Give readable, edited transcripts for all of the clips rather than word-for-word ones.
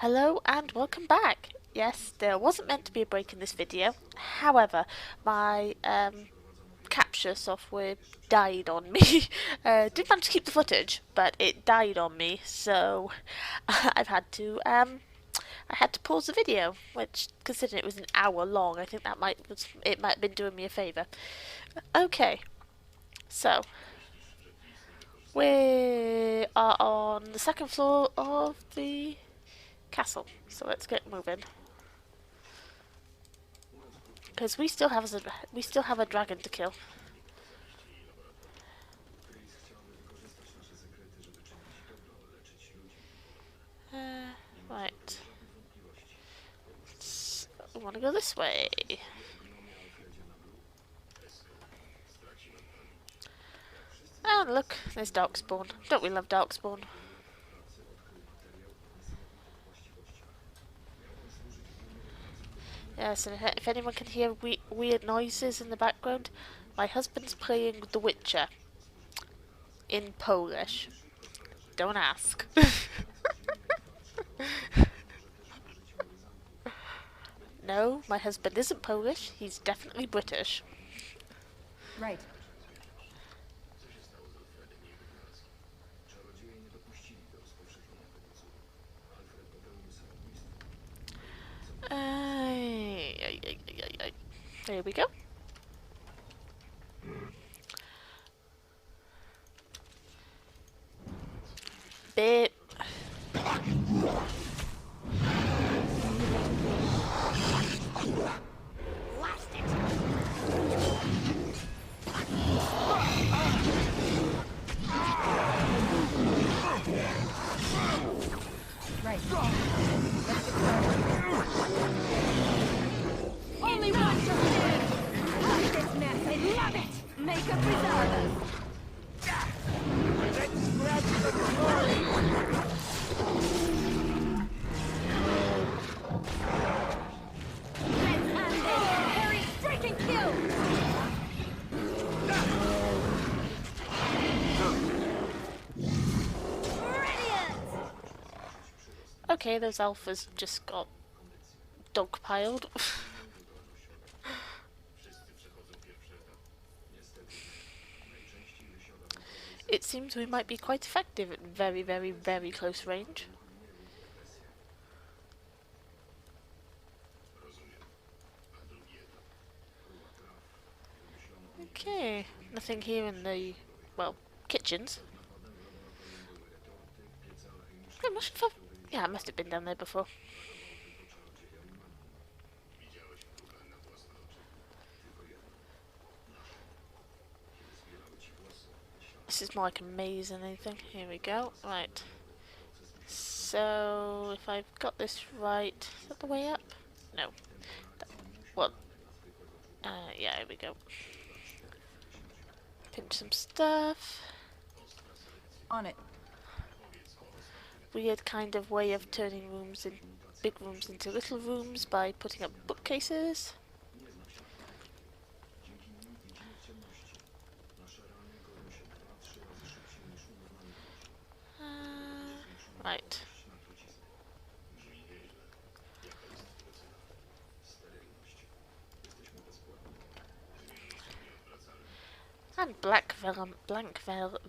Hello and welcome back. Yes, there wasn't meant to be a break in this video. However, my capture software died on me. Did manage to keep the footage, but it died on me, so I've had to I had to pause the video, which, considering it was an hour long, I think it might have been doing me a favour. Okay, so we are on the second floor of the castle, so let's get moving. Because we still have a dragon to kill. Right. I want to go this way. And look, there's Darkspawn. Don't we love Darkspawn? Yes, and if anyone can hear weird noises in the background, my husband's playing The Witcher in Polish. Don't ask. No, my husband isn't Polish. He's definitely British. Right. There we go. Bit. Blast it! Right. Let's get started. Only one shall live! Hide this mess and love it! Make up reserves! Let's grab the glory! Let's end this! Harry, freaking kill! Brilliant! Okay, those alphas just got dogpiled. It seems we might be quite effective at very, very, very close range. Okay, nothing here in the, well, kitchens. I'm not sure if yeah, I must have been down there before. This is more like a maze than anything. Here we go. Right. So, if I've got this right, is that the way up? No. Well, yeah, here we go. Pinch some stuff. On it. Weird kind of way of turning big rooms into little rooms by putting up bookcases. Right. And black vellum,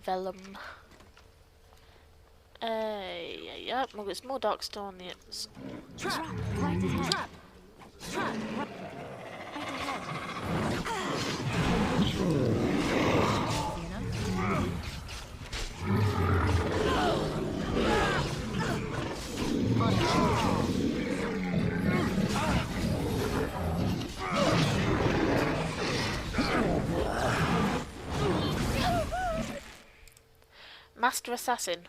vellum. Yeah, well, there's more Darkstone. Trap! Right ahead. Trap! Trap! Right ahead. Master Assassin.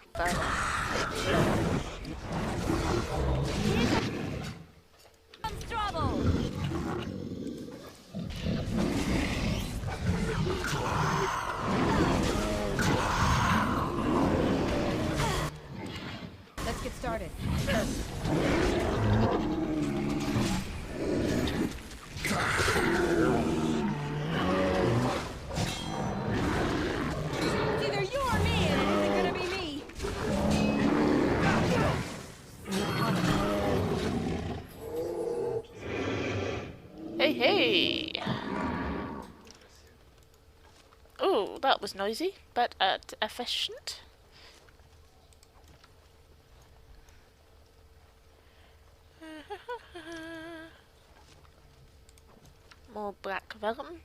Trouble! Let's get started. It's either you or me, and it isn't gonna be me. Hey, hey! Oh, that was noisy, but efficient. More black vellum.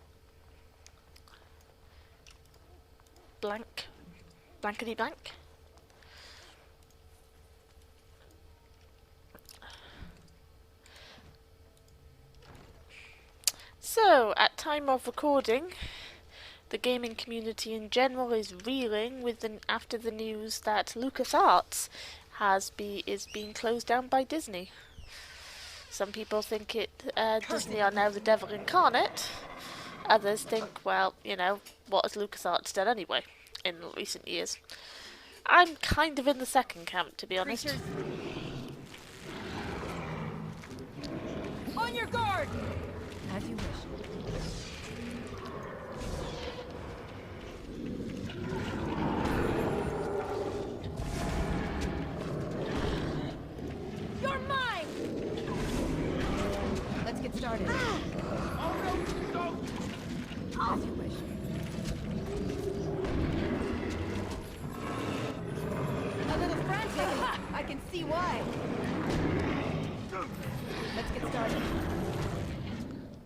Blank. Blankety blank. So, at time of recording, the gaming community in general is reeling after the news that LucasArts is being closed down by Disney. Some people think Disney are now the devil incarnate. Others think, well, you know, what has LucasArts done anyway in recent years? I'm kind of in the second camp, to be honest. Creatures. On your guard! As you wish. You're mine! Let's get started. As you wish. A little frantic. I can see why. Let's get started.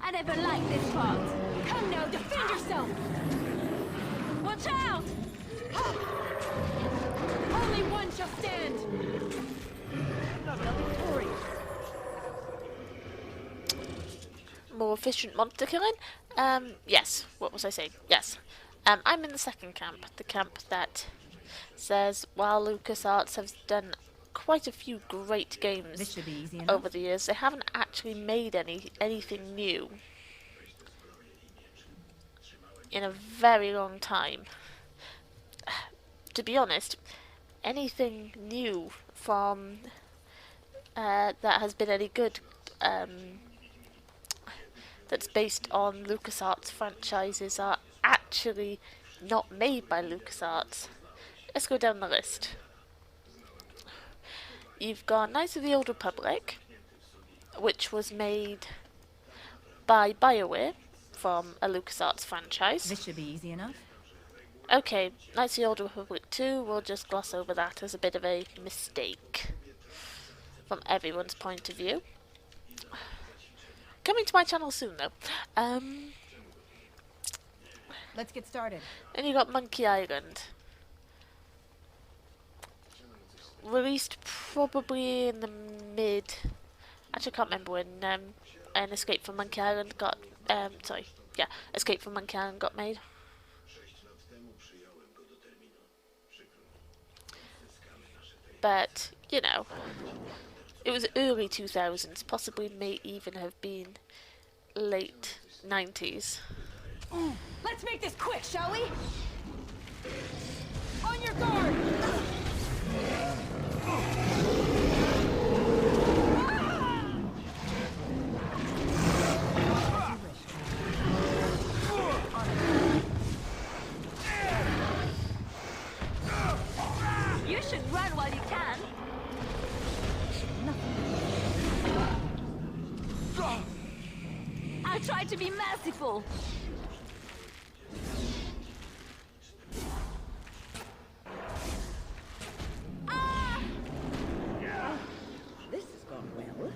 I never liked this part. Come now, defend yourself! Watch out! Only one shall stand! Not victorious. More efficient monster killing? Yes. What was I saying? Yes. I'm in the second camp. The camp that says, while LucasArts has done quite a few great games This should be easy over the years, they haven't actually made anything new in a very long time. To be honest, anything new from that has been any good that's based on LucasArts franchises are actually not made by LucasArts. Let's go down the list. You've got Knights of the Old Republic, which was made by BioWare from a LucasArts franchise. This should be easy enough. Okay, Knights of the Old Republic 2, we'll just gloss over that as a bit of a mistake from everyone's point of view. Coming to my channel soon, though. Let's get started. Then you got Monkey Island. Released probably in the mid... Actually, I can't remember when an Escape from Monkey Island got... Escape from Monkey Island got made. But, you know, it was early 2000s, possibly may even have been late 90s. Let's make this quick, shall we? On your guard! You should run while you can. I'll try to be merciful. This has gone well.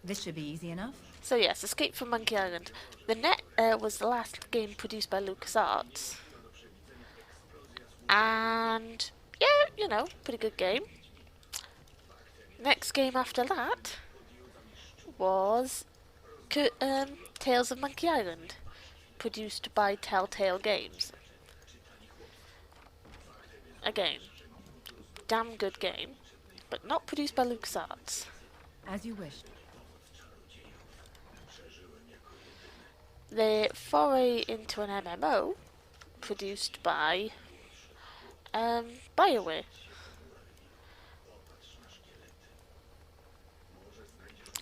This should be easy enough. So yes, Escape from Monkey Island. The Net was the last game produced by LucasArts. And, yeah, you know, pretty good game. Next game after that was Tales of Monkey Island, produced by Telltale Games. Again, damn good game, but not produced by LucasArts. As you wish. The foray into an MMO, produced by BioWare.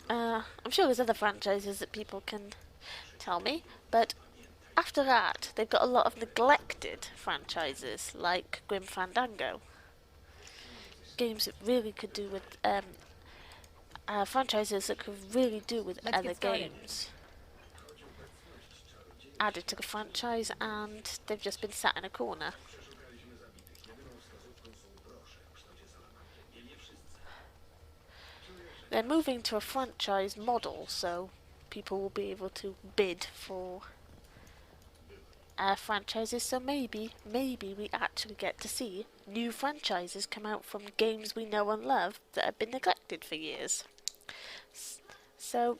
I'm sure there's other franchises that people can tell me, but after that, they've got a lot of neglected franchises like Grim Fandango. Games that really could do with franchises that could really do with Let's other get started. games added to the franchise, and they've just been sat in a corner. They're moving to a franchise model, so people will be able to bid for franchises. So maybe we actually get to see new franchises come out from games we know and love that have been neglected for years. So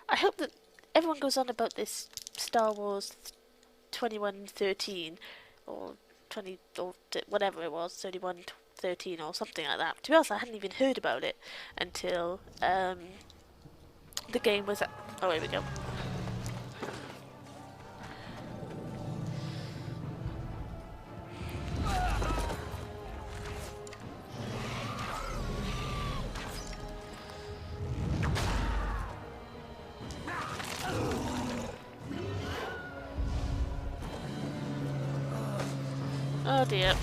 I hope that everyone goes on about this Star Wars 2113 or 20 or whatever it was, 3113 or something like that. To be honest, I hadn't even heard about it until the game was. Oh, here we go. Oh dear.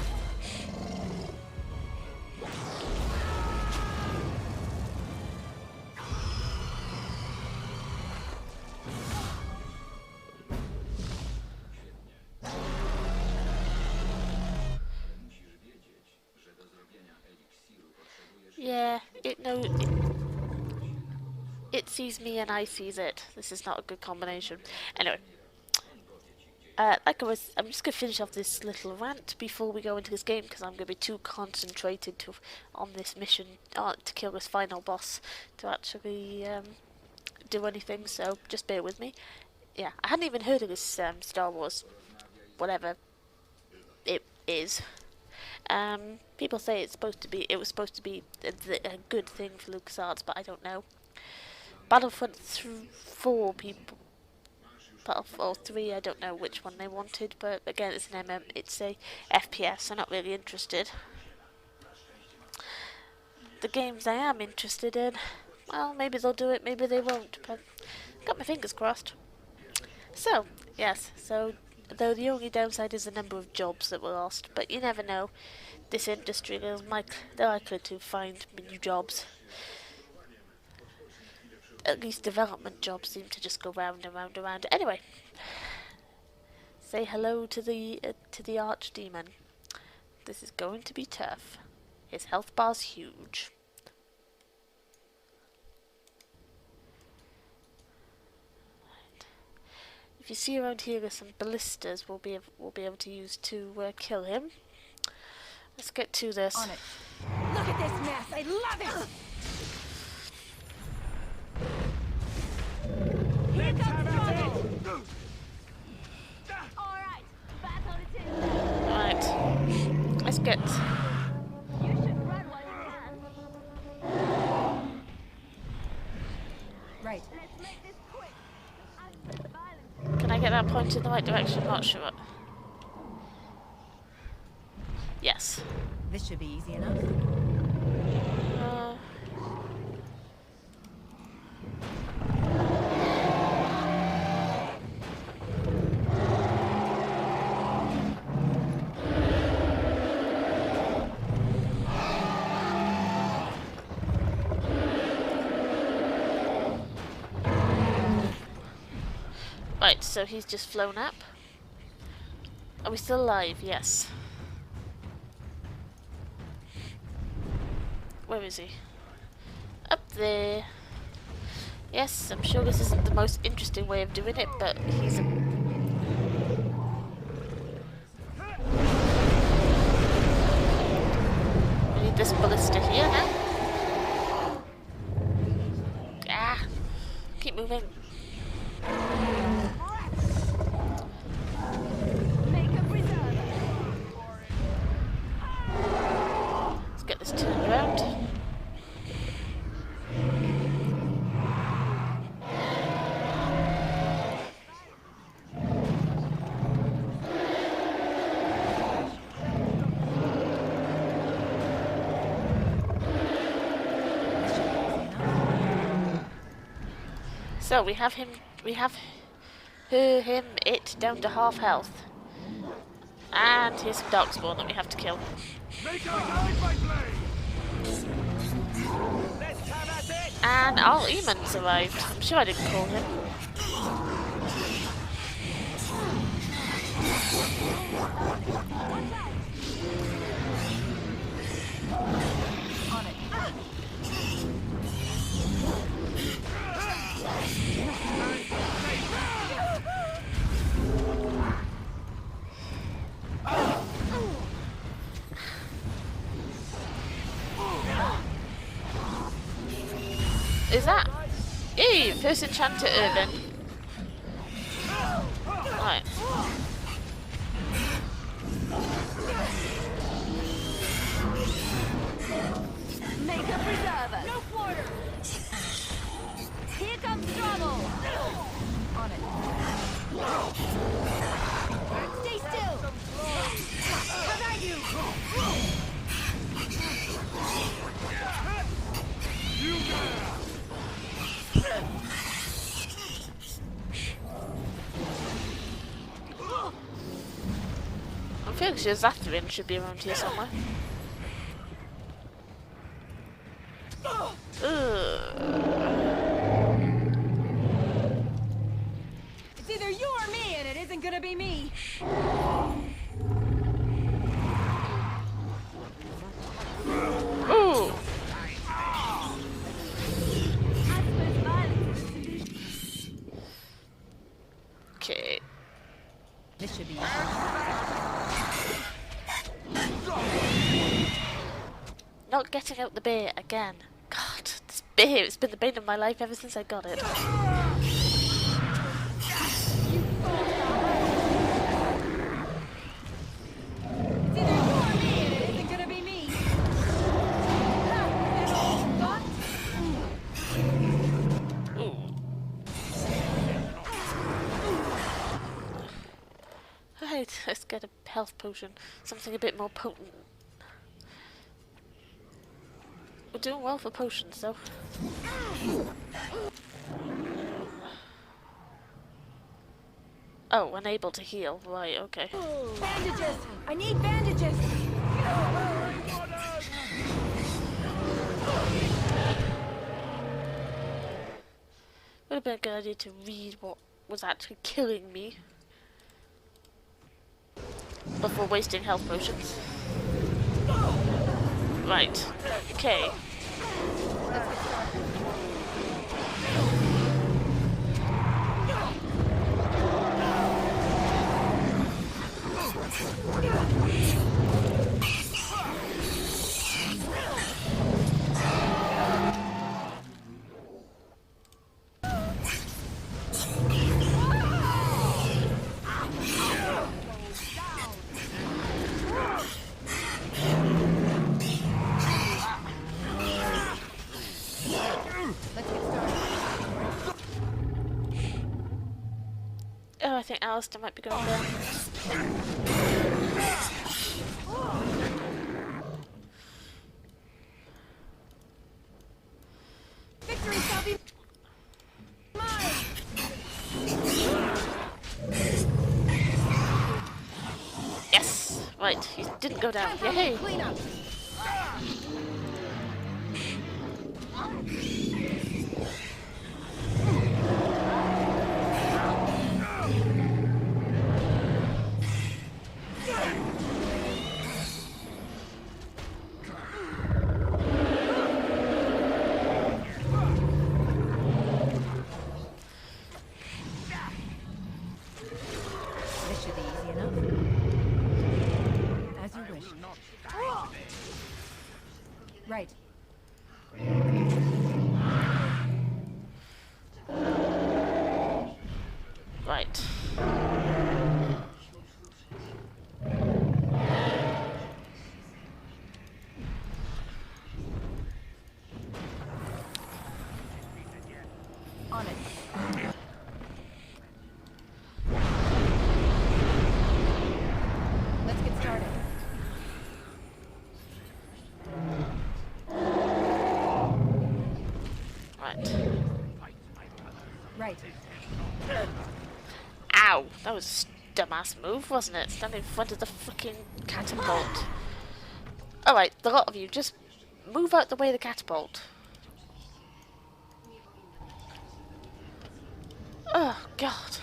Yeah, it sees me and I sees it. This is not a good combination. Anyway. I'm just going to finish off this little rant before we go into this game, because I'm going to be too concentrated on this mission to kill this final boss to actually do anything, so just bear with me. Yeah, I hadn't even heard of this Star Wars, whatever it is. People say it was supposed to be a good thing for LucasArts, but I don't know. Battlefront 4 people. Battlefront 3, I don't know which one they wanted, but again, it's an it's a FPS, so I'm not really interested. The games I am interested in, well, maybe they'll do it, maybe they won't, but got my fingers crossed. So, yes, though the only downside is the number of jobs that were lost, but you never know. This industry, they're likely to find new jobs. At least development jobs seem to just go round and round and round. Anyway, say hello to the archdemon. This is going to be tough. His health bar's huge. Right. If you see around here, there's some ballistas we'll be able to use to kill him. Let's get to this. On it. Look at this mess. I love it. Here comes trouble. All right, back on it is. Right. Let's get. You should run while you can. Right. Let's make this quick. I've the violence. Can I get that point in the right direction? Not sure. Yes. This should be easy enough. Right, so he's just flown up. Are we still alive? Yes. Where is he? Up there. Yes, I'm sure this isn't the most interesting way of doing it, but he's a... We need this ballista here now. Ah! Keep moving. Make a reserve. Let's get this turned around. So we have it down to half health. And here's some darkspawn that we have to kill. Make our life by blade! Let's have at And Al Eamon's arrived. I'm sure I didn't call him. Is that? Ew, first enchanter Irvin. Right. Make a preserver. No quarter. Here comes trouble. On it. Stay still. How about you? I feel like Zatharin should be around here somewhere. It's either you or me, and it isn't gonna be me. Ooh. Okay. This should be. Not getting out the beer again. God, this beer, it's been the bane of my life ever since I got it. It's either you or me, and it isn't gonna be me. Right, let's get a health potion. Something a bit more potent. We're doing well for potions, though. Oh, unable to heal. Right, okay. Bandages! I need bandages! Would have been a good idea to read what was actually killing me before wasting health potions. Right. Okay. Oh, I think Alistair might be going down. Victory shall be mine! Yes! Right, he didn't go down. Yay! Clean up! This should be easy enough. As you wish. Right. Right. On it. Let's get started. Right. Right. Ow! That was a dumbass move, wasn't it? Standing in front of the freaking catapult. Alright, the lot of you, just move out the way of the catapult. Oh, God.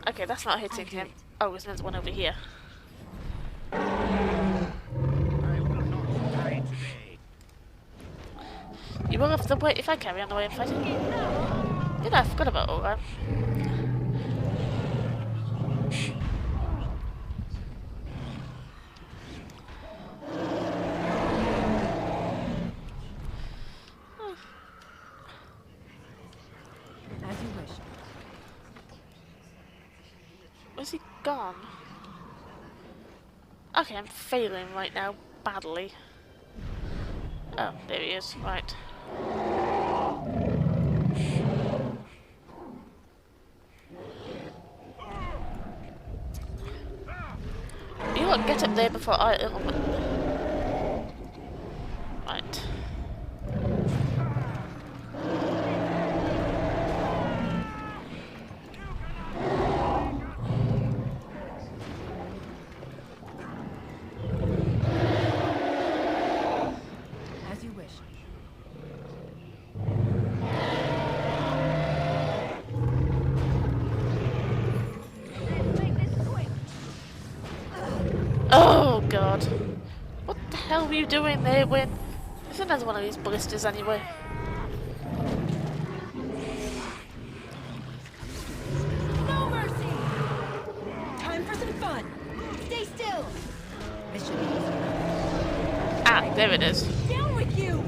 Okay, that's not hitting do him. it. Oh, there's one over here. I will not die today. You will have to wait if I carry on the way I'm fighting. Yeah, I forgot about all that. As you wish. Where's he gone? Okay, I'm failing right now, badly. Oh, there he is, right. You lot get up there before I... Right. As you wish. Let's make this quick. Oh, God. What the hell were you doing there, Win? There's another one of these blisters anyway. No mercy! Time for some fun! Stay still! Mission easy. Ah, there it is. Down with you!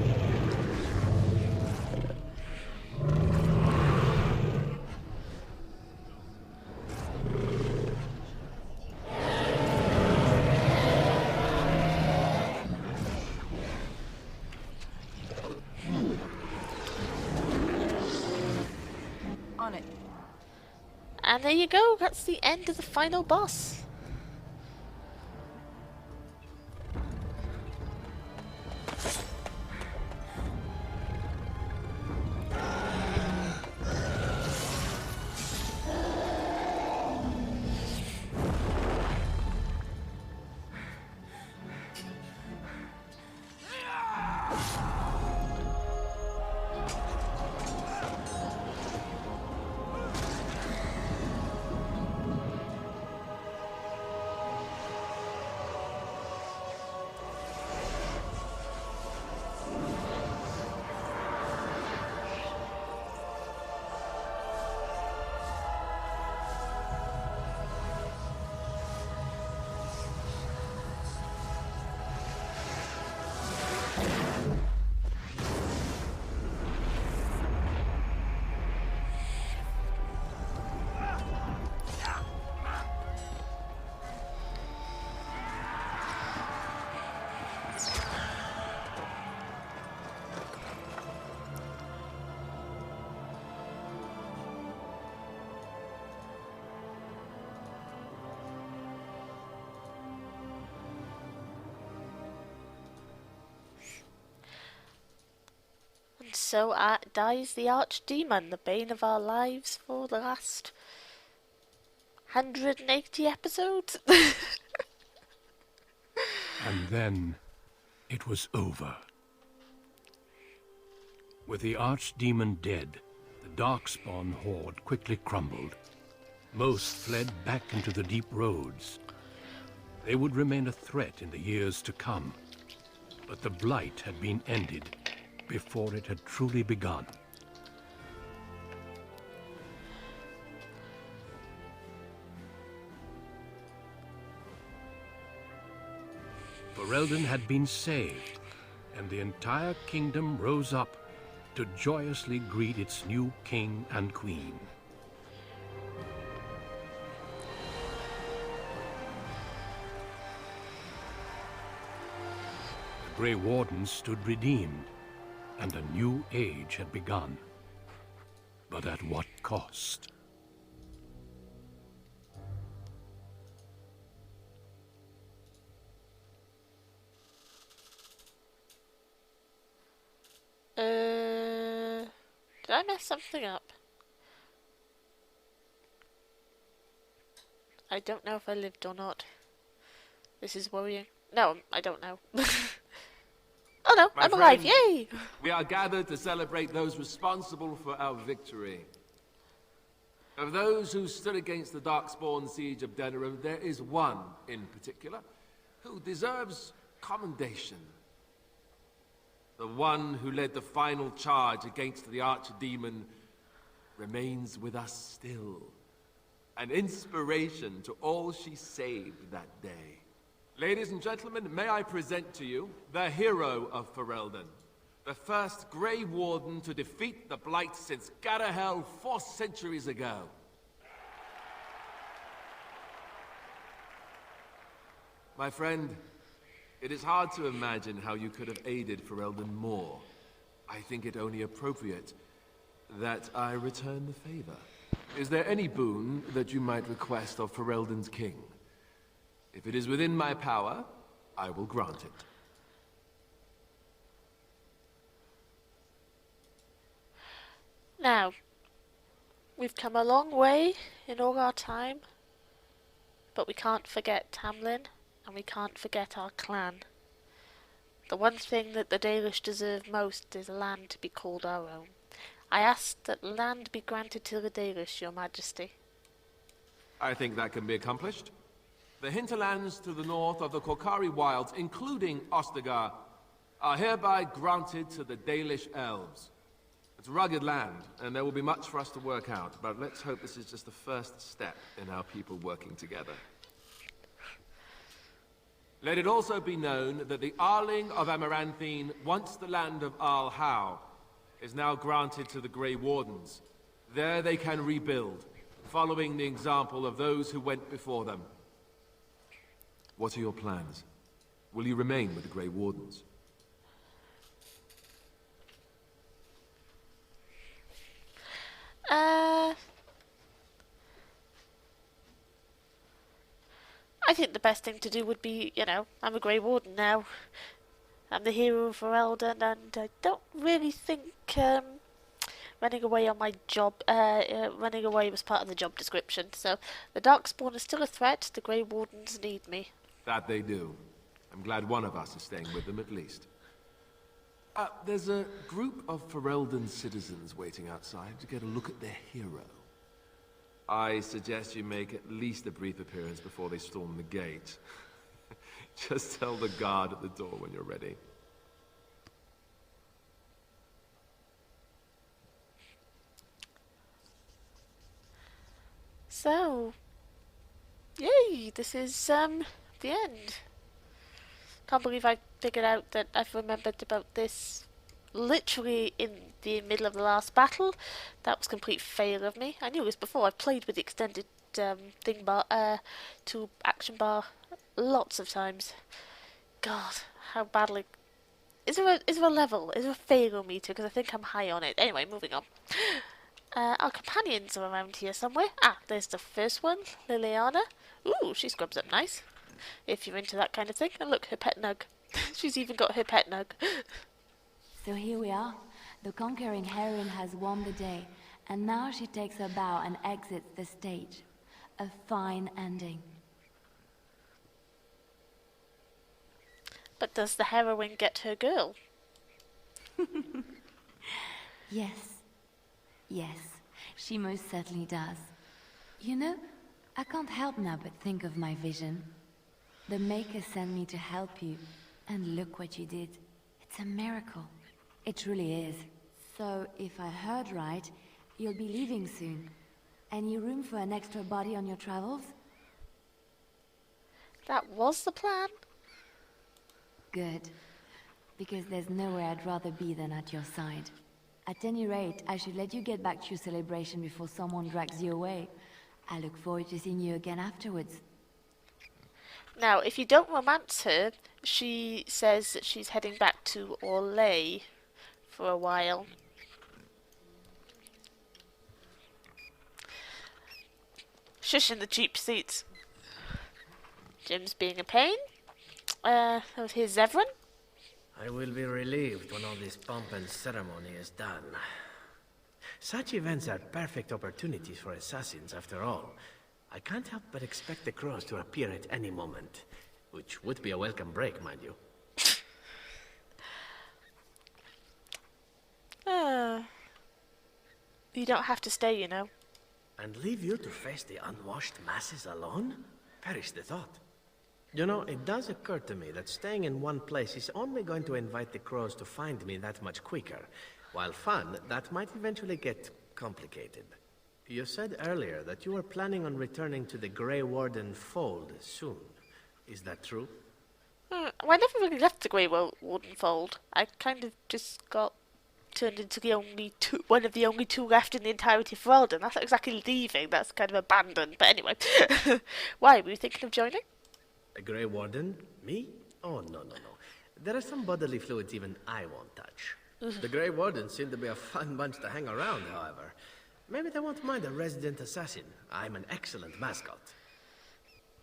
On it. And there you go, that's the end of the final boss. And so dies the Archdemon, the bane of our lives for the last 180 episodes. And then it was over. With the Archdemon dead, the Darkspawn horde quickly crumbled. Most fled back into the deep roads. They would remain a threat in the years to come. But the Blight had been ended before it had truly begun. Ferelden had been saved, and the entire kingdom rose up to joyously greet its new king and queen. The Grey Wardens stood redeemed, and a new age had begun. But at what cost? Did I mess something up? I don't know if I lived or not. This is worrying. No, I don't know. Oh no, My I'm alive, friends, yay! We are gathered to celebrate those responsible for our victory. Of those who stood against the Darkspawn siege of Denerim, there is one in particular who deserves commendation. The one who led the final charge against the Archdemon remains with us still. An inspiration to all she saved that day. Ladies and gentlemen, may I present to you the hero of Ferelden, the first Grey Warden to defeat the Blight since Garahel 4 centuries ago. My friend, it is hard to imagine how you could have aided Ferelden more. I think it only appropriate that I return the favor. Is there any boon that you might request of Ferelden's king? If it is within my power, I will grant it. Now, we've come a long way in all our time, but we can't forget Tamlin, and we can't forget our clan. The one thing that the Dalish deserve most is land to be called our own. I ask that land be granted to the Dalish, your majesty. I think that can be accomplished. The hinterlands to the north of the Korkari Wilds, including Ostagar, are hereby granted to the Dalish elves. It's rugged land, and there will be much for us to work out, but let's hope this is just the first step in our people working together. Let it also be known that the Arling of Amaranthine, once the land of Arl Howe, is now granted to the Grey Wardens. There they can rebuild, following the example of those who went before them. What are your plans? Will you remain with the Grey Wardens? I think the best thing to do would be, you know, I'm a Grey Warden now. I'm the hero of Ferelden, and I don't really think running away on my job, running away was part of the job description. So the Darkspawn is still a threat. The Grey Wardens need me. That they do. I'm glad one of us is staying with them at least. There's a group of Ferelden citizens waiting outside to get a look at their hero. I suggest you make at least a brief appearance before they storm the gate. Just tell the guard at the door when you're ready. So, yay, this is the end. Can't believe I figured out that I've remembered about this literally in the middle of the last battle. That was a complete fail of me. I knew this before. I've played with the extended thing bar to action bar lots of times. God, how badly. Is there a level? Is there a failure meter? Because I think I'm high on it. Anyway, moving on. Our companions are around here somewhere. Ah, there's the first one, Liliana. Ooh, she scrubs up nice. If you're into that kind of thing. And look, her pet nug. She's even got her pet nug. So here we are. The conquering heroine has won the day, and now she takes her bow and exits the stage. A fine ending. But does the heroine get her girl? Yes. Yes, she most certainly does. You know, I can't help now but think of my vision. The Maker sent me to help you, and look what you did. It's a miracle. It truly is. So, if I heard right, you'll be leaving soon. Any room for an extra body on your travels? That was the plan. Good. Because there's nowhere I'd rather be than at your side. At any rate, I should let you get back to your celebration before someone drags you away. I look forward to seeing you again afterwards. Now, if you don't romance her, she says that she's heading back to Orlais for a while. Shush in the cheap seats. Jim's being a pain. Here's Zevran. I will be relieved when all this pomp and ceremony is done. Such events are perfect opportunities for assassins, after all. I can't help but expect the crows to appear at any moment, which would be a welcome break, mind you. You don't have to stay, you know. And leave you to face the unwashed masses alone? Perish the thought. You know, it does occur to me that staying in one place is only going to invite the crows to find me that much quicker. While fun, that might eventually get complicated. You said earlier that you were planning on returning to the Grey Warden fold soon. Is that true? Well, I never really left the Grey Warden fold. I kind of just got turned into one of the only two left in the entirety of Ferelden. That's not exactly leaving, that's kind of abandoned. But anyway, why, were you thinking of joining? A Grey Warden? Me? Oh, no. There are some bodily fluids even I won't touch. The Grey Wardens seem to be a fun bunch to hang around, however. Maybe they won't mind a resident assassin. I'm an excellent mascot.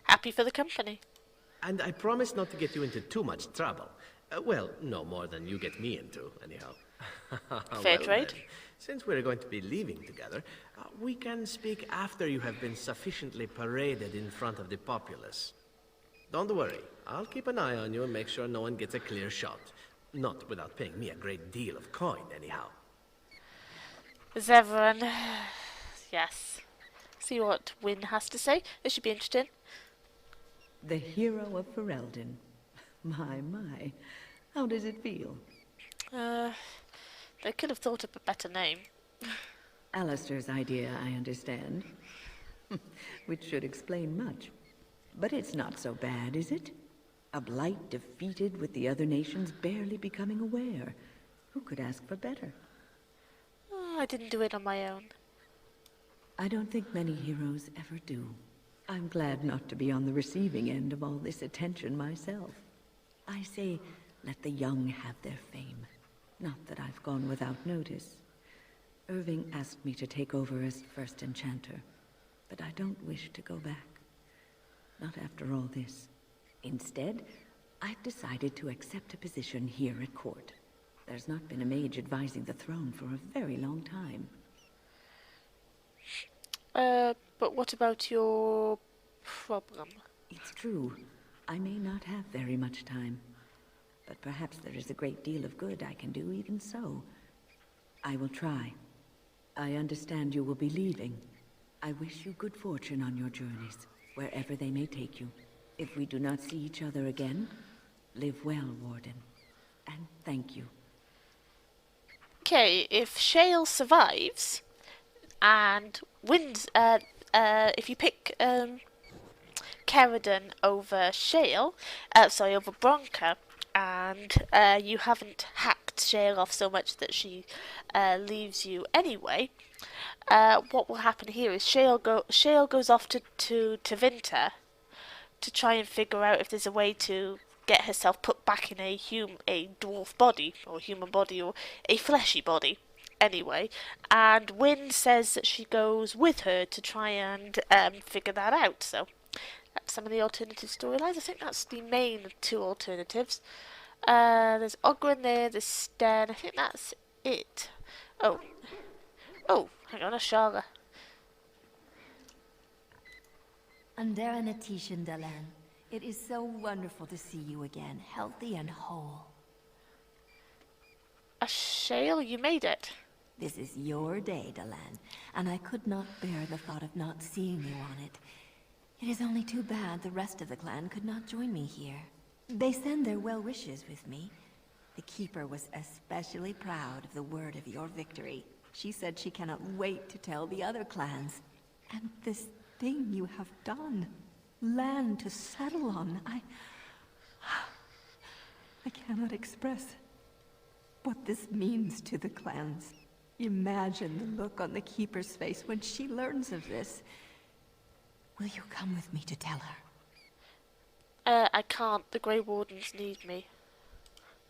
Happy for the company. And I promise not to get you into too much trouble. Well, no more than you get me into, anyhow. Fair Well, trade. then, since we're going to be leaving together, we can speak after you have been sufficiently paraded in front of the populace. Don't worry, I'll keep an eye on you and make sure no one gets a clear shot. Not without paying me a great deal of coin, anyhow. Zevran. Yes. See what Wynne has to say. This should be interesting. The hero of Ferelden. My. How does it feel? They could have thought up a better name. Alistair's idea, I understand. Which should explain much. But it's not so bad, is it? A blight defeated with the other nations barely becoming aware. Who could ask for better? Oh, I didn't do it on my own. I don't think many heroes ever do. I'm glad not to be on the receiving end of all this attention myself. I say, let the young have their fame. Not that I've gone without notice. Irving asked me to take over as first enchanter, but I don't wish to go back. Not after all this. Instead, I've decided to accept a position here at court. There's not been a mage advising the throne for a very long time. But what about your problem? It's true. I may not have very much time. But perhaps there is a great deal of good I can do even so. I will try. I understand you will be leaving. I wish you good fortune on your journeys, wherever they may take you. If we do not see each other again, live well, Warden. And thank you. Okay, if Shale survives, and wins, if you pick Caradon over Shale, over Bronca, and you haven't hacked Shale off so much that she leaves you anyway, what will happen here is Shale goes off to Tevinter to try and figure out if there's a way to get herself put back in a dwarf body, or human body, or a fleshy body, anyway. And Wynne says that she goes with her to try and figure that out. So that's some of the alternative storylines. I think that's the main two alternatives. There's Ogren there, there's Sten. I think that's it. Oh, hang on, Ashara. Andera Natishan Dalan, it is so wonderful to see you again, healthy and whole. Shale, you made it. This is your day, Dalan, and I could not bear the thought of not seeing you on it. It is only too bad the rest of the clan could not join me here. They send their well wishes with me. The Keeper was especially proud of the word of your victory. She said she cannot wait to tell the other clans. And this thing you have done, land to settle on, I cannot express what this means to the clans. Imagine the look on the Keeper's face when she learns of this. Will you come with me to tell her? I can't. The Grey Wardens need me.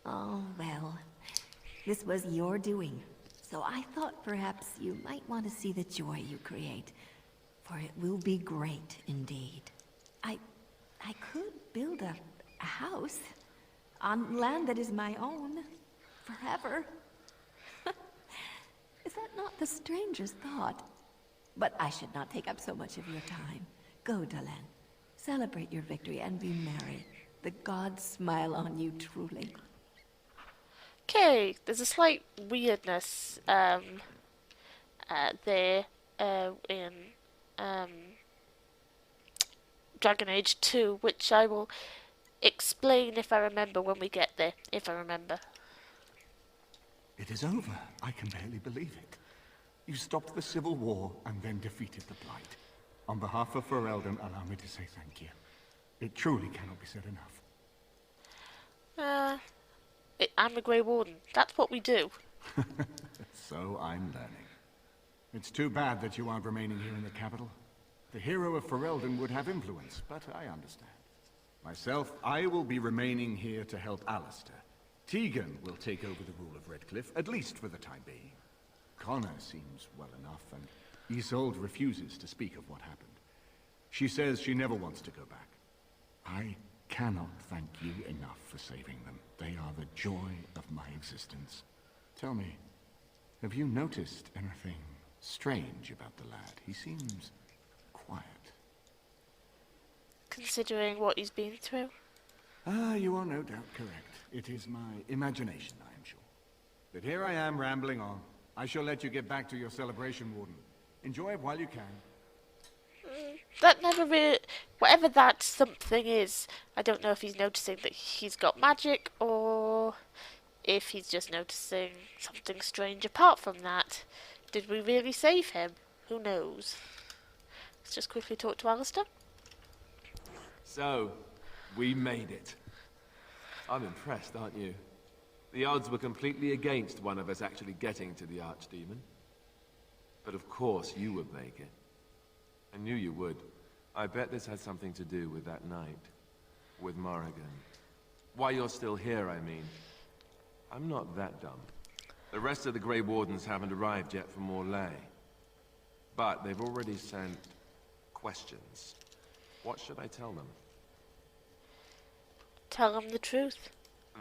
Oh, well. This was your doing. So I thought perhaps you might want to see the joy you create. For it will be great indeed. I could build a house on land that is my own. Forever. Is that not the strangest thought? But I should not take up so much of your time. Go, Dalan. Celebrate your victory and be merry. The gods smile on you truly. Okay, there's a slight weirdness there in Dragon Age 2, which I will explain if I remember when we get there, if I remember. It is over. I can barely believe it. You stopped the Civil War and then defeated the Blight. On behalf of Ferelden, allow me to say thank you. It truly cannot be said enough. I'm a Grey Warden. That's what we do. So I'm learning. It's too bad that you aren't remaining here in the capital. The hero of Ferelden would have influence, but I understand. Myself, I will be remaining here to help Alistair. Tegan will take over the rule of Redcliffe, at least for the time being. Connor seems well enough, and Isolde refuses to speak of what happened. She says she never wants to go back. I cannot thank you enough for saving them. They are the joy of my existence. Tell me, have you noticed anything strange about the lad? He seems quiet. Considering what he's been through. You are no doubt correct. It is my imagination, I am sure. But here I am rambling on. I shall let you get back to your celebration, Warden. Enjoy it while you can. That never really... Whatever that something is, I don't know if he's noticing that he's got magic, or if he's just noticing something strange apart from that. Did we really save him? Who knows? Let's just quickly talk to Alistair. So, we made it. I'm impressed, aren't you? The odds were completely against one of us actually getting to the Archdemon. But of course you would make it. I knew you would. I bet this had something to do with that night. With Morrigan. Why you're still here, I mean. I'm not that dumb. The rest of the Grey Wardens haven't arrived yet from Morlaix. But they've already sent questions. What should I tell them? Tell him the truth.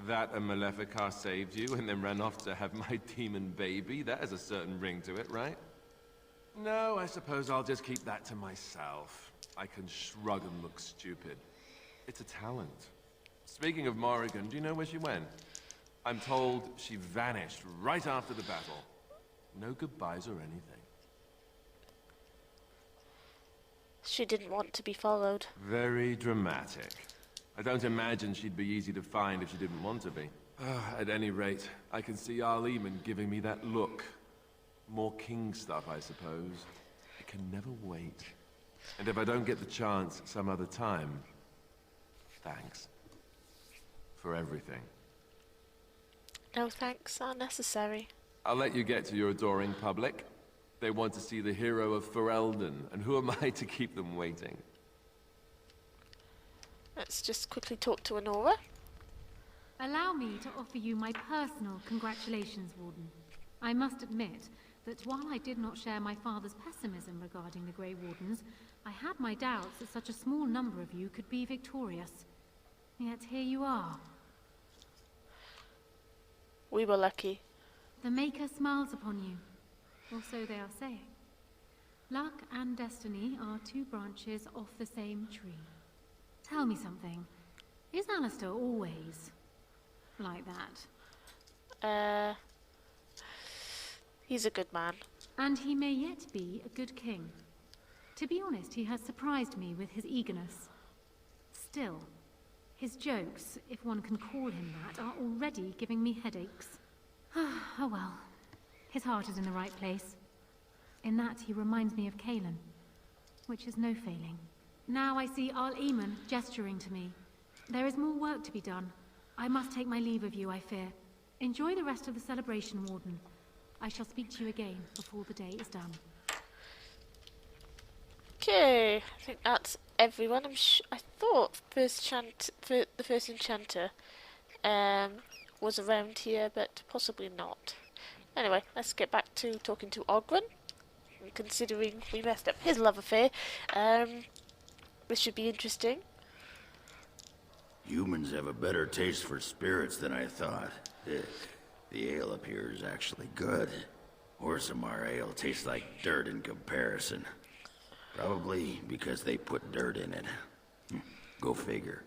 That a Maleficar saved you and then ran off to have my demon baby? That has a certain ring to it, right? No, I suppose I'll just keep that to myself. I can shrug and look stupid. It's a talent. Speaking of Morrigan, do you know where she went? I'm told she vanished right after the battle. No goodbyes or anything. She didn't want to be followed. Very dramatic. I don't imagine she'd be easy to find if she didn't want to be. At any rate, I can see Arleman giving me that look. More king stuff, I suppose. I can never wait. And if I don't get the chance some other time, thanks. For everything. No thanks are necessary. I'll let you get to your adoring public. They want to see the hero of Ferelden, and who am I to keep them waiting? Let's just quickly talk to Honora. Allow me to offer you my personal congratulations, Warden. I must admit that while I did not share my father's pessimism regarding the Grey Wardens, I had my doubts that such a small number of you could be victorious. Yet here you are. We were lucky. The Maker smiles upon you, or so they are saying. Luck and destiny are two branches off the same tree. Tell me something. Is Alistair always like that? He's a good man. And he may yet be a good king. To be honest, he has surprised me with his eagerness. Still, his jokes, if one can call him that, are already giving me headaches. Oh well. His heart is in the right place. In that he reminds me of Cailan, which is no failing. Now I see Arleman gesturing to me. There is more work to be done. I must take my leave of you, I fear. Enjoy the rest of the celebration, Warden. I shall speak to you again before the day is done. Okay, I think that's everyone. I thought the first enchanter was around here, but possibly not. Anyway, let's get back to talking to Oghren. Considering we messed up his love affair, this should be interesting. Humans have a better taste for spirits than I thought. The ale up here is actually good. Orzammar ale tastes like dirt in comparison. Probably because they put dirt in it. Go figure.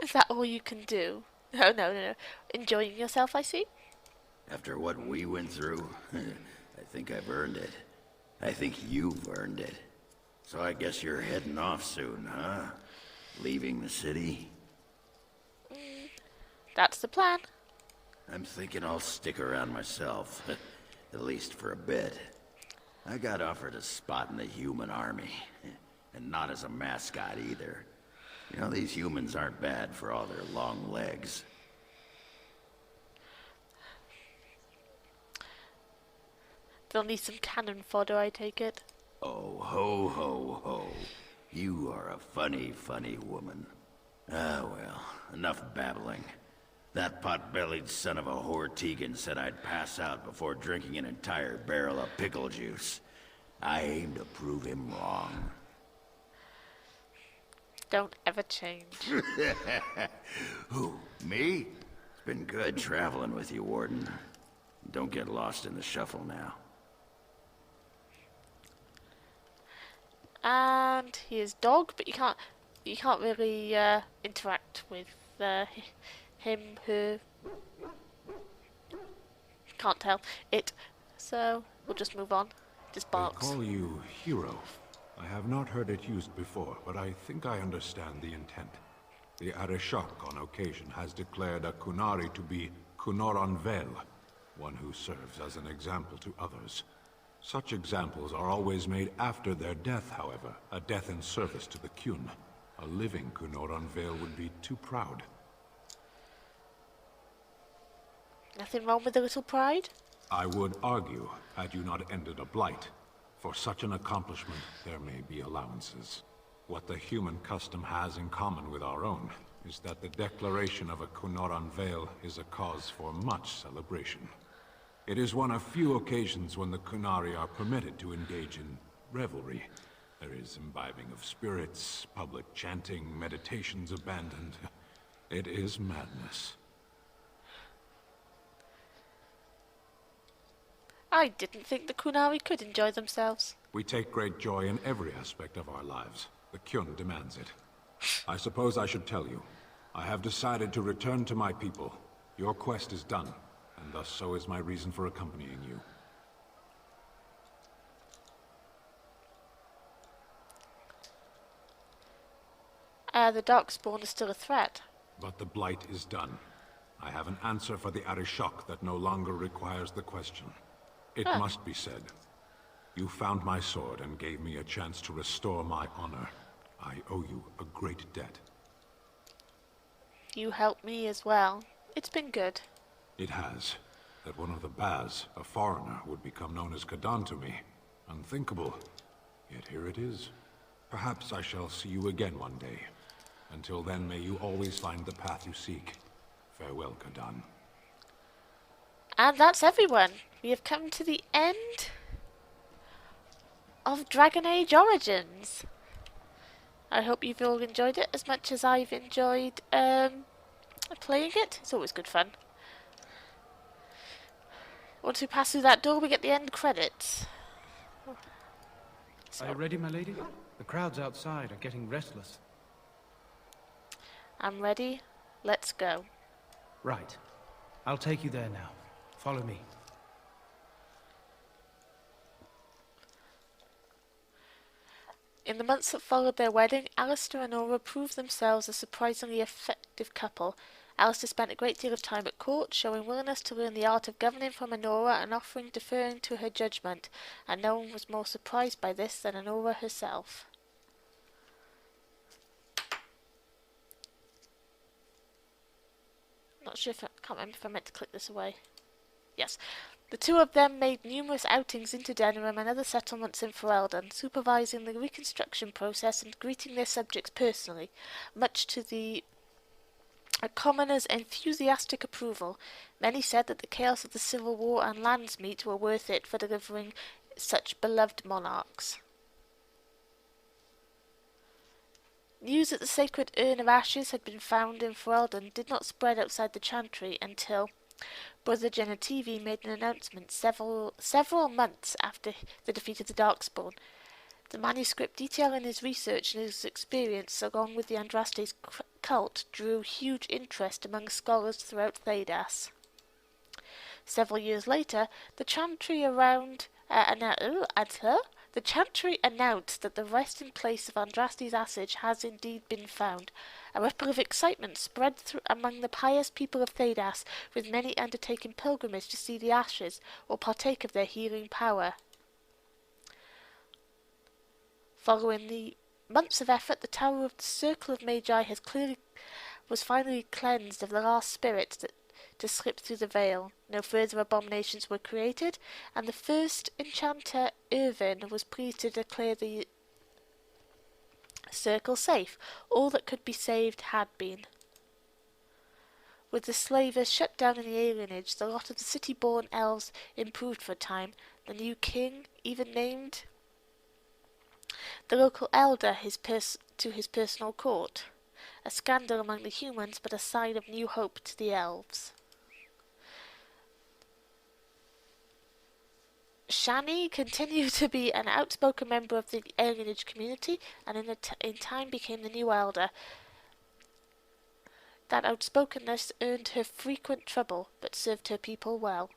Is that all you can do? No, no, no. Enjoying yourself, I see. After what we went through, I think I've earned it. I think you've earned it. So I guess you're heading off soon, huh? Leaving the city? That's the plan. I'm thinking I'll stick around myself, at least for a bit. I got offered a spot in the human army, and not as a mascot either. You know, these humans aren't bad for all their long legs. They'll need some cannon fodder, I take it. Oh, ho, ho, ho. You are a funny, funny woman. Ah, well, enough babbling. That pot-bellied son of a whore Tegan said I'd pass out before drinking an entire barrel of pickle juice. I aim to prove him wrong. Don't ever change. Who, me? It's been good traveling with you, Warden. Don't get lost in the shuffle now. And here's Dog, but you can't really interact with him, her. Can't tell it. So we'll just move on. Just They barks. call you Hero. I have not heard it used before, but I think I understand the intent. The Arishok on occasion has declared a Kunari to be Kunoran Vel, one who serves as an example to others. Such examples are always made after their death, however, a death in service to the Kyun. A living Kunoran Vel would be too proud. Nothing wrong with a little pride? I would argue, had you not ended a blight. For such an accomplishment, there may be allowances. What the human custom has in common with our own is that the declaration of a Kunoran Vel is a cause for much celebration. It is one of few occasions when the Kunari are permitted to engage in revelry. There is imbibing of spirits, public chanting, meditations abandoned. It is madness. I didn't think the Kunari could enjoy themselves. We take great joy in every aspect of our lives. The Kyun demands it. I suppose I should tell you. I have decided to return to my people. Your quest is done, and thus so is my reason for accompanying you. The Darkspawn is still a threat. But the Blight is done. I have an answer for the Arishok that no longer requires the question. It must be said. You found my sword and gave me a chance to restore my honor. I owe you a great debt. You helped me as well. It's been good. It has. That one of the Baz, a foreigner, would become known as Kadan to me. Unthinkable. Yet here it is. Perhaps I shall see you again one day. Until then, may you always find the path you seek. Farewell, Kadan. And that's everyone. We have come to the end of Dragon Age Origins. I hope you've all enjoyed it as much as I've enjoyed playing it. It's always good fun. Once we pass through that door, we get the end credits. Are you ready, my lady? The crowds outside are getting restless. I'm ready. Let's go. Right. I'll take you there now. Follow me. In the months that followed their wedding, Alistair and Nora proved themselves a surprisingly effective couple. Alistair spent a great deal of time at court, showing willingness to learn the art of governing from Anora and offering deferring to her judgment, and no one was more surprised by this than Anora herself. Not sure if I can't remember if I meant to click this away. Yes. The two of them made numerous outings into Denerim and other settlements in Ferelden, supervising the reconstruction process and greeting their subjects personally, much to the commoners' enthusiastic approval. Many said that the chaos of the Civil War and Landsmeet were worth it for delivering such beloved monarchs. News that the sacred urn of ashes had been found in Ferelden did not spread outside the chantry until Brother Genetivi made an announcement several months after the defeat of the Darkspawn. The manuscript detailing his research and his experience, along with the Andraste's cult drew huge interest among scholars throughout Thedas. Several years later, the Chantry announced that the resting place of Andraste's ashes has indeed been found. A ripple of excitement spread among the pious people of Thedas, with many undertaking pilgrimage to see the ashes or partake of their healing power. Following the months of effort, the Tower of the Circle of Magi was finally cleansed of the last spirits to slip through the veil. No further abominations were created, and the first enchanter, Irvin, was pleased to declare the circle safe. All that could be saved had been. With the slavers shut down in the alienage, the lot of the city-born elves improved for a time. The new king even named the local elder to his personal court. A scandal among the humans, but a sign of new hope to the elves. Shani continued to be an outspoken member of the alienage community, and in time became the new elder. That outspokenness earned her frequent trouble, but served her people well.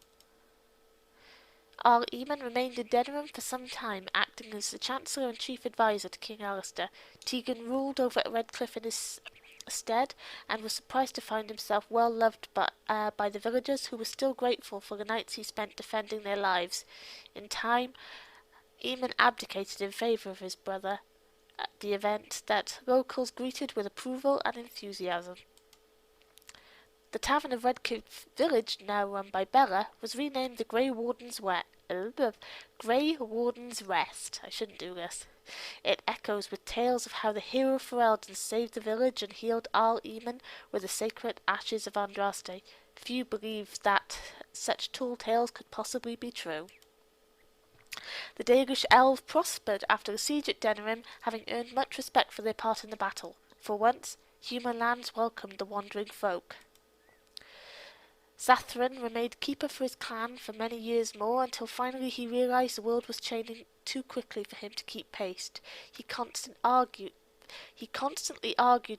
Arl Eamon remained in Denerim for some time, acting as the Chancellor and Chief Advisor to King Alistair. Tegan ruled over Redcliffe in his stead, and was surprised to find himself well loved by the villagers, who were still grateful for the nights he spent defending their lives. In time, Eamon abdicated in favour of his brother, the event that locals greeted with approval and enthusiasm. The Tavern of Redcliffe Village, now run by Bella, was renamed the Grey Warden's Rest. I shouldn't do this. It echoes with tales of how the hero Ferelden saved the village and healed Arl Eamon with the sacred ashes of Andraste. Few believed that such tall tales could possibly be true. The Dalish elves prospered after the siege at Denerim, having earned much respect for their part in the battle. For once, human lands welcomed the wandering folk. Sathran remained keeper for his clan for many years more, until finally he realised the world was changing too quickly for him to keep pace. He constantly argued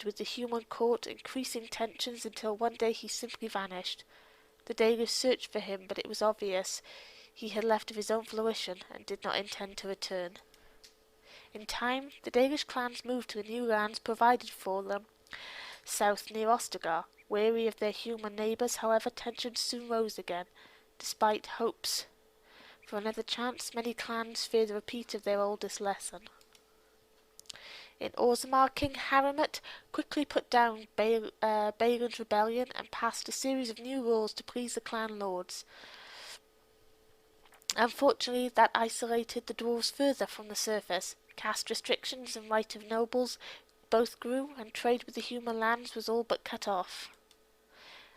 with the human court, increasing tensions until one day he simply vanished. The Dalish searched for him, but it was obvious he had left of his own volition and did not intend to return. In time, the Dalish clans moved to the new lands provided for them, south near Ostagar. Weary of their human neighbours, however, tensions soon rose again. Despite hopes for another chance, many clans feared a repeat of their oldest lesson. In Orzammar, King Harrimut quickly put down Baelin's rebellion and passed a series of new laws to please the clan lords. Unfortunately, that isolated the dwarves further from the surface. Caste restrictions and right of nobles both grew, and trade with the human lands was all but cut off.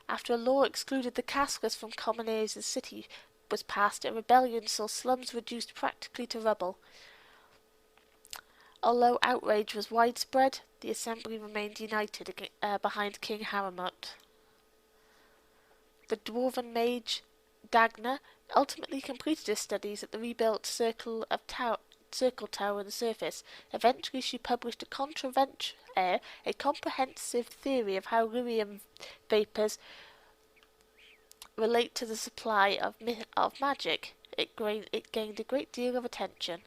After a law excluded the casteless from common areas of the city was passed, a rebellion saw slums reduced practically to rubble. Although outrage was widespread, the assembly remained united behind King Harrimut. The dwarven mage Dagna ultimately completed her studies at the rebuilt Circle Tower on the surface. Eventually she published a comprehensive theory of how lyrium vapours relate to the supply of magic. It gained a great deal of attention.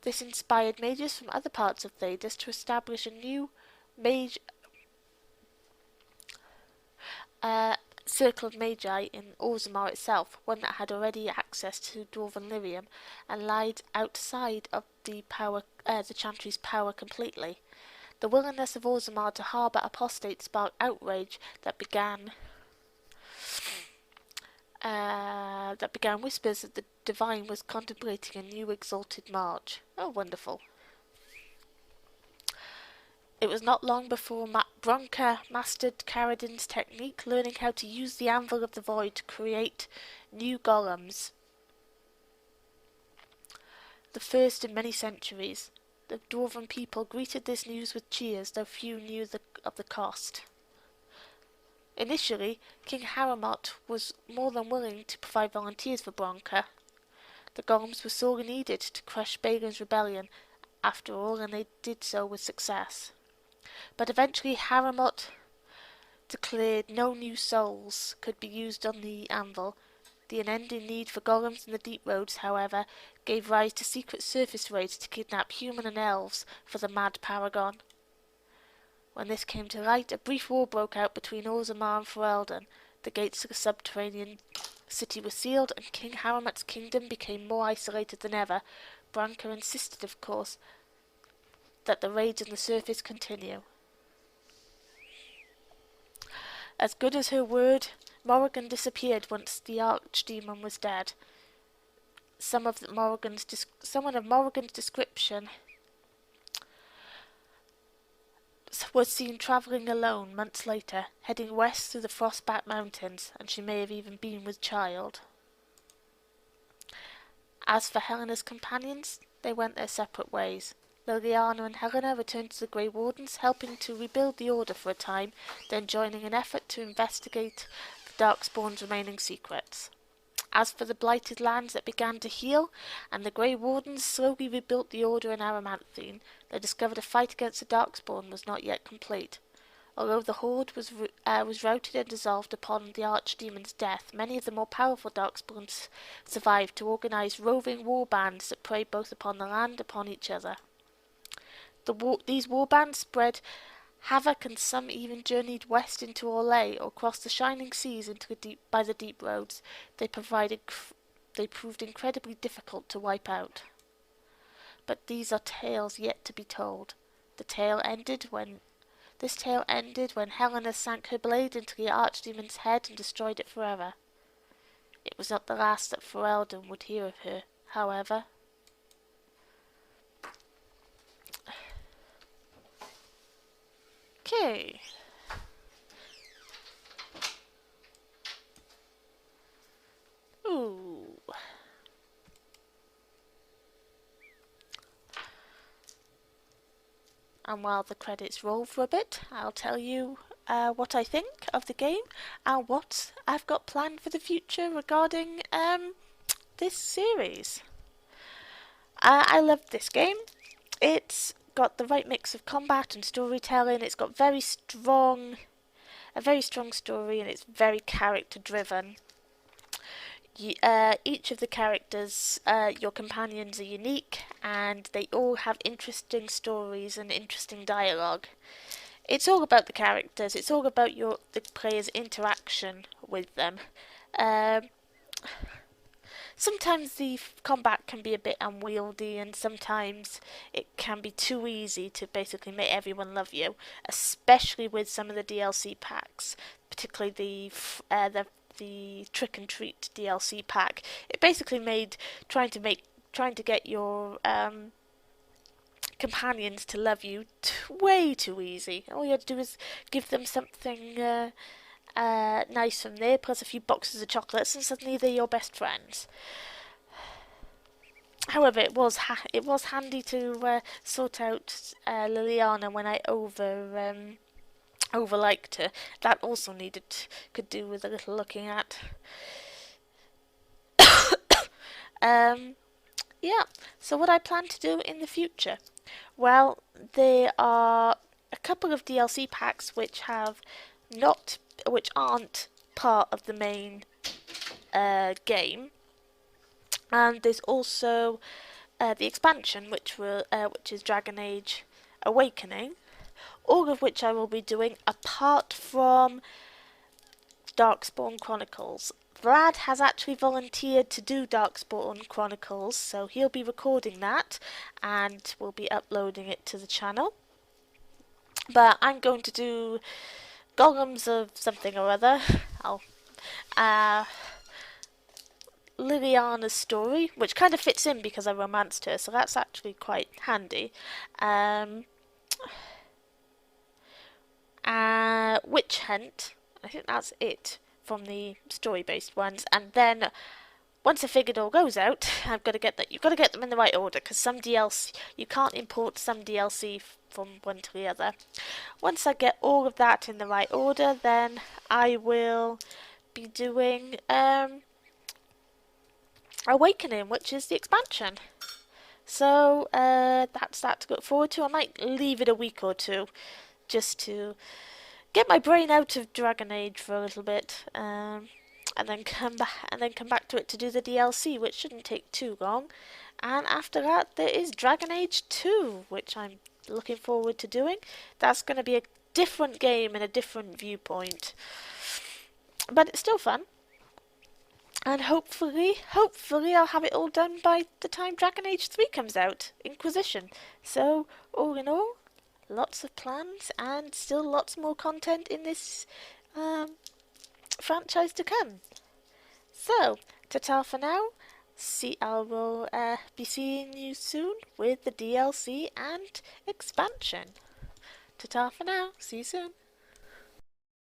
This inspired mages from other parts of Thedas to establish a new mage Circle of Magi in Orzammar itself, one that had already access to Dwarven lyrium and lied outside of the Chantry's power completely. The willingness of Orzammar to harbour apostates sparked outrage that began whispers that the Divine was contemplating a new exalted march. Oh, wonderful. It was not long before Bronca mastered Caradin's technique, learning how to use the Anvil of the Void to create new golems. The first in many centuries. The Dwarven people greeted this news with cheers, though few knew of the cost. Initially, King Harrimut was more than willing to provide volunteers for Bronca. The golems were sorely needed to crush Baelin's rebellion, after all, and they did so with success. But eventually Harmut declared no new souls could be used on the anvil. The unending need for golems in the deep roads, however, gave rise to secret surface raids to kidnap human and elves for the mad paragon. When this came to light, a brief war broke out between Orzammar and Ferelden. The gates to the subterranean city were sealed, and King Harmut's kingdom became more isolated than ever. Branka insisted, of course, that the raids on the surface continue. As good as her word, Morrigan disappeared once the archdemon was dead. Someone of Morrigan's description was seen travelling alone months later, heading west through the Frostback Mountains, and she may have even been with child. As for Helena's companions, they went their separate ways. Liliana and Helena returned to the Grey Wardens, helping to rebuild the Order for a time, then joining an effort to investigate the Darkspawn's remaining secrets. As for the blighted lands that began to heal, and the Grey Wardens slowly rebuilt the Order in Aramanthine, they discovered a fight against the Darkspawn was not yet complete. Although the Horde was routed and dissolved upon the Archdemon's death, many of the more powerful Darkspawns survived to organise roving war bands that preyed both upon the land and upon each other. These warbands spread havoc, and some even journeyed west into Orlais or crossed the shining seas into by the deep roads. They proved incredibly difficult to wipe out. But these are tales yet to be told. This tale ended when Helena sank her blade into the Archdemon's head and destroyed it forever. It was not the last that Ferelden would hear of her, however. Okay. Ooh. And while the credits roll for a bit, I'll tell you what I think of the game and what I've got planned for the future regarding this series. I love this game. It's got the right mix of combat and storytelling. It's got a very strong story, and it's very character driven. Each of the characters, your companions, are unique, and they all have interesting stories and interesting dialogue. It's all about the characters. It's all about the player's interaction with them. Sometimes the combat can be a bit unwieldy, and sometimes it can be too easy to basically make everyone love you, especially with some of the DLC packs, particularly the Trick and Treat DLC pack. It basically made trying to get your companions to love you way too easy. All you had to do is give them something nice from there, plus a few boxes of chocolates, and suddenly they're your best friends. However, it was handy to sort out Liliana when I overliked her. That also could do with a little looking at. Yeah. So what I plan to do in the future? Well, there are a couple of DLC packs which aren't part of the main game, and there's also the expansion, which is Dragon Age Awakening, all of which I will be doing apart from Darkspawn Chronicles. Vlad has actually volunteered to do Darkspawn Chronicles, so he'll be recording that and we'll be uploading it to the channel. But I'm going to do Golems of something or other. Liliana's story, which kind of fits in because I romanced her, so that's actually quite handy. Witch Hunt, I think that's it from the story-based ones, and then once I figured all goes out, you've got to get them in the right order, because some DLC you can't import some DLC from one to the other. Once I get all of that in the right order, then I will be doing Awakening, which is the expansion. So that's that to look forward to. I might leave it a week or two just to get my brain out of Dragon Age for a little bit, and then come back to it to do the DLC, which shouldn't take too long. And after that, there is Dragon Age 2, which I'm looking forward to doing. That's going to be a different game and a different viewpoint, but it's still fun. And hopefully I'll have it all done by the time Dragon Age 3 comes out, Inquisition. So, all in all, lots of plans and still lots more content in this franchise to come. So, ta-ta for now. I will be seeing you soon with the DLC and expansion. Ta-ta for now. See you soon.